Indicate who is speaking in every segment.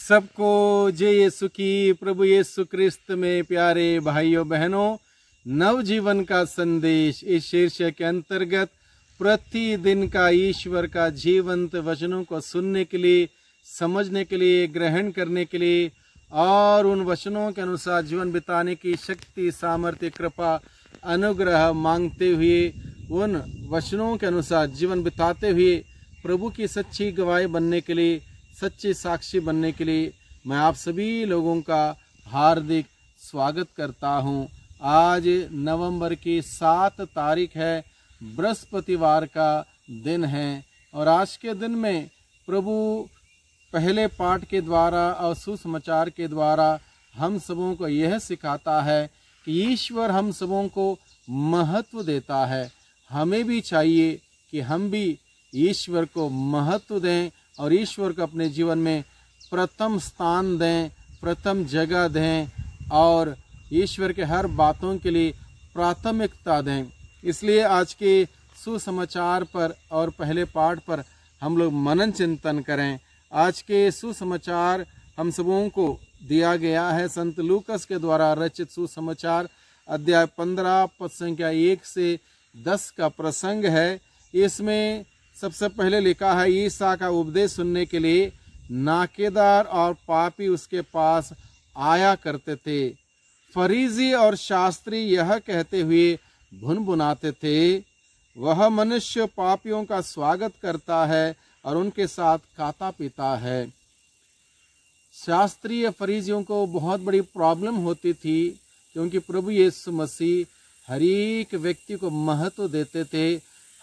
Speaker 1: सबको जय यीशु की। प्रभु यीशु क्रिस्त में प्यारे भाइयों बहनों, नवजीवन का संदेश इस शीर्षक के अंतर्गत प्रतिदिन का ईश्वर का जीवंत वचनों को सुनने के लिए, समझने के लिए, ग्रहण करने के लिए और उन वचनों के अनुसार जीवन बिताने की शक्ति, सामर्थ्य, कृपा, अनुग्रह मांगते हुए, उन वचनों के अनुसार जीवन बिताते हुए प्रभु की सच्ची गवाही बनने के लिए, सच्चे साक्षी बनने के लिए मैं आप सभी लोगों का हार्दिक स्वागत करता हूं। आज नवंबर की 7 तारीख है, बृहस्पतिवार का दिन है और आज के दिन में प्रभु पहले पाठ के द्वारा और सुसमाचार के द्वारा हम सबों को यह सिखाता है कि ईश्वर हम सबों को महत्व देता है। हमें भी चाहिए कि हम भी ईश्वर को महत्व दें और ईश्वर को अपने जीवन में प्रथम स्थान दें, प्रथम जगह दें और ईश्वर के हर बातों के लिए प्राथमिकता दें। इसलिए आज के सुसमाचार पर और पहले पाठ पर हम लोग मनन चिंतन करें। आज के सुसमाचार हम सबों को दिया गया है संत लूकस के द्वारा रचित सुसमाचार अध्याय 15 पद संख्या 1 से 10 का प्रसंग है। इसमें सबसे पहले लिखा है, ईसा का उपदेश सुनने के लिए नाकेदार और पापी उसके पास आया करते थे। फरीसी और शास्त्री यह कहते हुए भुनभुनाते थे, वह मनुष्य पापियों का स्वागत करता है और उनके साथ खाता पीता है। शास्त्रीय फरीसियों को बहुत बड़ी प्रॉब्लम होती थी क्योंकि प्रभु यीशु मसीह हर एक व्यक्ति को महत्व देते थे,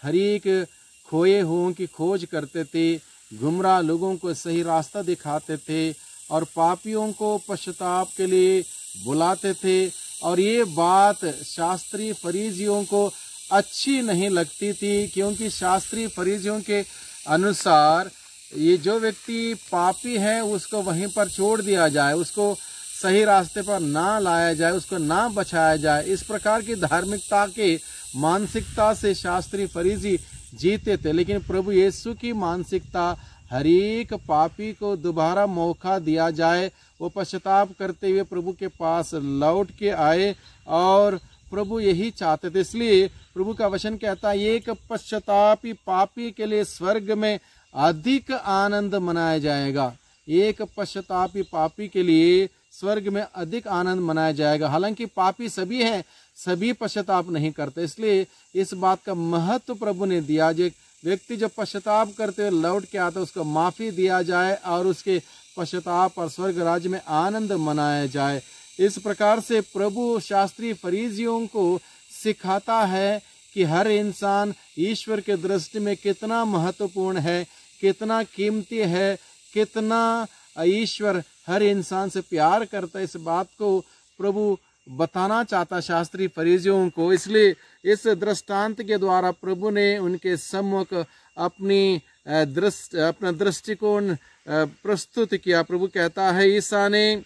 Speaker 1: हर एक खोए हुओं की खोज करते थे, गुमराह लोगों को सही रास्ता दिखाते थे और पापियों को पश्चाताप के लिए बुलाते थे। और ये बात शास्त्री फरीसियों को अच्छी नहीं लगती थी क्योंकि शास्त्री फरीसियों के अनुसार ये जो व्यक्ति पापी है उसको वहीं पर छोड़ दिया जाए, उसको सही रास्ते पर ना लाया जाए, उसको ना बचाया जाए। इस प्रकार की धार्मिकता के मानसिकता से शास्त्री फरीसी जीते थे। लेकिन प्रभु यीशु की मानसिकता हर एक पापी को दोबारा मौका दिया जाए, वो पश्चाताप करते हुए प्रभु के पास लौट के आए और प्रभु यही चाहते थे। इसलिए प्रभु का वचन कहता है, एक पश्चातापी पापी के लिए स्वर्ग में अधिक आनंद मनाया जाएगा। एक पश्चातापी पापी के लिए स्वर्ग में अधिक आनंद मनाया जाएगा। हालांकि पापी सभी हैं, सभी पश्चाताप नहीं करते। इसलिए इस बात का महत्व प्रभु ने दिया, जो व्यक्ति जब पश्चाताप करते हुए लौट के आता है उसको माफी दिया जाए और उसके पश्चाताप और स्वर्ग राज्य में आनंद मनाया जाए। इस प्रकार से प्रभु शास्त्री फरीसियों को सिखाता है कि हर इंसान ईश्वर के दृष्टि में कितना महत्वपूर्ण है, कितना कीमती है, कितना ईश्वर हर इंसान से प्यार करता है। इस बात को प्रभु बताना चाहता शास्त्री फरीसियों को। इसलिए इस दृष्टांत के द्वारा प्रभु ने उनके सम्मुख अपना दृष्टिकोण प्रस्तुत किया। प्रभु कहता है, ईसा ने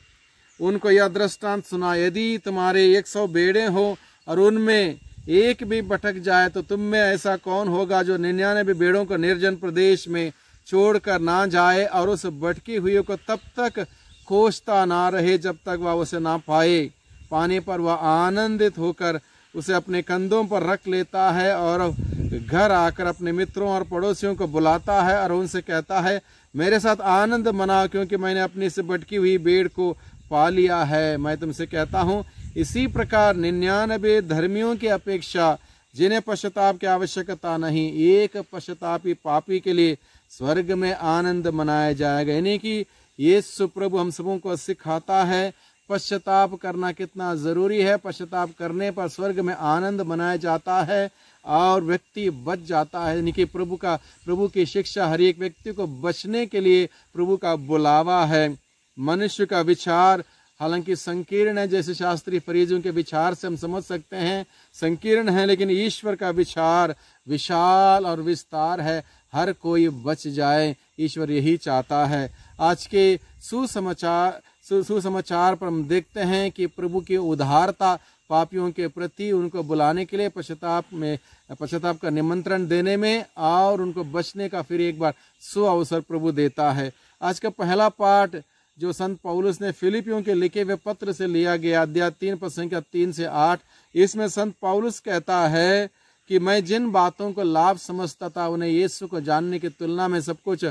Speaker 1: उनको यह दृष्टांत सुना, यदि तुम्हारे 100 भेड़ें हो और उनमें एक भी भटक जाए तो तुम में ऐसा कौन होगा जो 99 भेड़ों को निर्जन प्रदेश में छोड़कर ना जाए और उस भटकी हुई को तब तक खोजता ना रहे जब तक वह उसे ना पाए। पाने पर वह आनंदित होकर उसे अपने कंधों पर रख लेता है और घर आकर अपने मित्रों और पड़ोसियों को बुलाता है और उनसे कहता है, मेरे साथ आनंद मनाओ क्योंकि मैंने अपनी से भटकी हुई भेड़ को पा लिया है। मैं तुमसे कहता हूँ, इसी प्रकार 99 धर्मियों की अपेक्षा जिन्हें पश्चाताप की आवश्यकता नहीं, एक पश्चातापी पापी के लिए स्वर्ग में आनंद मनाया जाएगा। यानी कि यीशु प्रभु हम सबों को सिखाता है पश्चाताप करना कितना जरूरी है। पश्चाताप करने पर स्वर्ग में आनंद मनाया जाता है और व्यक्ति बच जाता है। यानी कि प्रभु की शिक्षा हर एक व्यक्ति को बचने के लिए प्रभु का बुलावा है। मनुष्य का विचार हालांकि संकीर्ण है, जैसे शास्त्री फरीसियों के विचार से हम समझ सकते हैं संकीर्ण है, लेकिन ईश्वर का विचार विशाल और विस्तार है, हर कोई बच जाए, ईश्वर यही चाहता है। आज के सुसमाचार पर हम देखते हैं कि प्रभु की उदारता पापियों के प्रति उनको बुलाने के लिए पश्चाताप का निमंत्रण देने में और उनको बचने का फिर एक बार सुअवसर प्रभु देता है। आज का पहला पाठ जो संत पौलुस ने फिलिपियों के लिखे हुए पत्र से लिया गया, अध्याय 3 पद संख्या 3 से 8। इसमें संत पौलुस कहता है कि मैं जिन बातों को लाभ समझता था उन्हें यीशु को जानने की तुलना में सब कुछ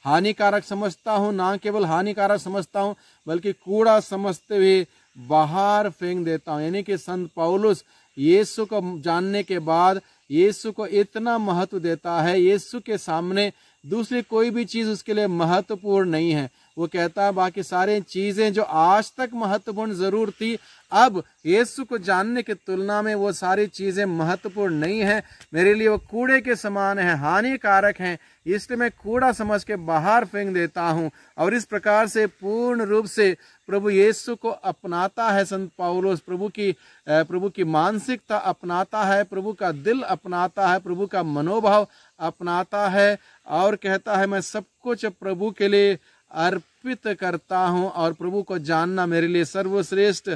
Speaker 1: हानिकारक समझता हूँ। ना केवल हानिकारक समझता हूँ बल्कि कूड़ा समझते हुए बाहर फेंक देता हूँ। यानी कि संत पौलुस यीशु को जानने के बाद यीशु को इतना महत्व देता है, यीशु के सामने दूसरी कोई भी चीज उसके लिए महत्वपूर्ण नहीं है। वो कहता है बाकी सारी चीजें जो आज तक महत्वपूर्ण जरूर थी, अब यीशु को जानने की तुलना में वो सारी चीजें महत्वपूर्ण नहीं है। मेरे लिए वो कूड़े के समान है, हानिकारक हैं, इसलिए मैं कूड़ा समझ के बाहर फेंक देता हूँ। और इस प्रकार से पूर्ण रूप से प्रभु यीशु को अपनाता है संत पौलुस। प्रभु की मानसिकता अपनाता है, प्रभु का दिल अपनाता है, प्रभु का मनोभाव अपनाता है और कहता है मैं सब कुछ प्रभु के लिए अर्पित करता हूँ और प्रभु को जानना मेरे लिए सर्वश्रेष्ठ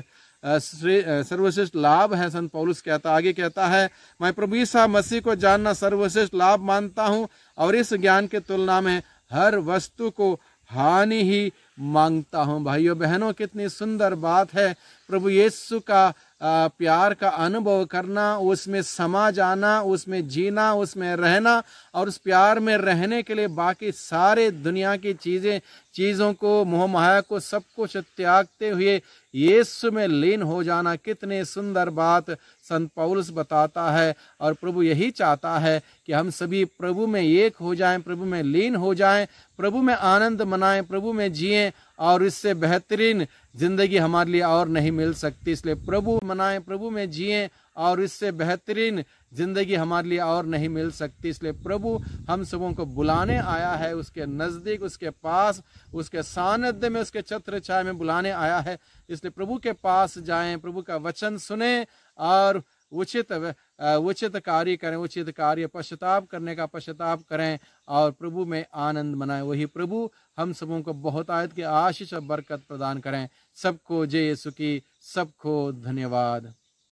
Speaker 1: लाभ है। संत पौलुस आगे कहता है मैं प्रभु यीशु मसीह को जानना सर्वश्रेष्ठ लाभ मानता हूँ और इस ज्ञान के तुलना में हर वस्तु को हानि ही मांगता हूँ। भाइयों बहनों, कितनी सुंदर बात है प्रभु यीशु का प्यार का अनुभव करना, उसमें समा जाना, उसमें जीना, उसमें रहना और उस प्यार में रहने के लिए बाकी सारे दुनिया की चीज़ों को, मोह माया को, सब कुछ त्यागते हुए यीशु में लीन हो जाना। कितने सुंदर बात संत पौलुस बताता है। और प्रभु यही चाहता है कि हम सभी प्रभु में एक हो जाएं, प्रभु में लीन हो जाएं, प्रभु में आनंद मनाएं, प्रभु में जिएं और इससे बेहतरीन जिंदगी हमारे लिए और नहीं मिल सकती। इसलिए प्रभु मनाएं, प्रभु में जिएं और इससे बेहतरीन जिंदगी हमारे लिए और नहीं मिल सकती। इसलिए प्रभु हम सबों को बुलाने आया है, उसके नज़दीक, उसके पास, उसके सानिध्य में, उसके छत्र छाया में बुलाने आया है। इसलिए प्रभु के पास जाएं, प्रभु का वचन सुने और उचित कार्य करें, उचित कार्य पश्चाताप करने का पश्चाताप करें और प्रभु में आनंद मनाएं। वही प्रभु हम सबों को बहुत आयत की आशीष और बरकत प्रदान करें। सबको जय यीशु की, सबको धन्यवाद।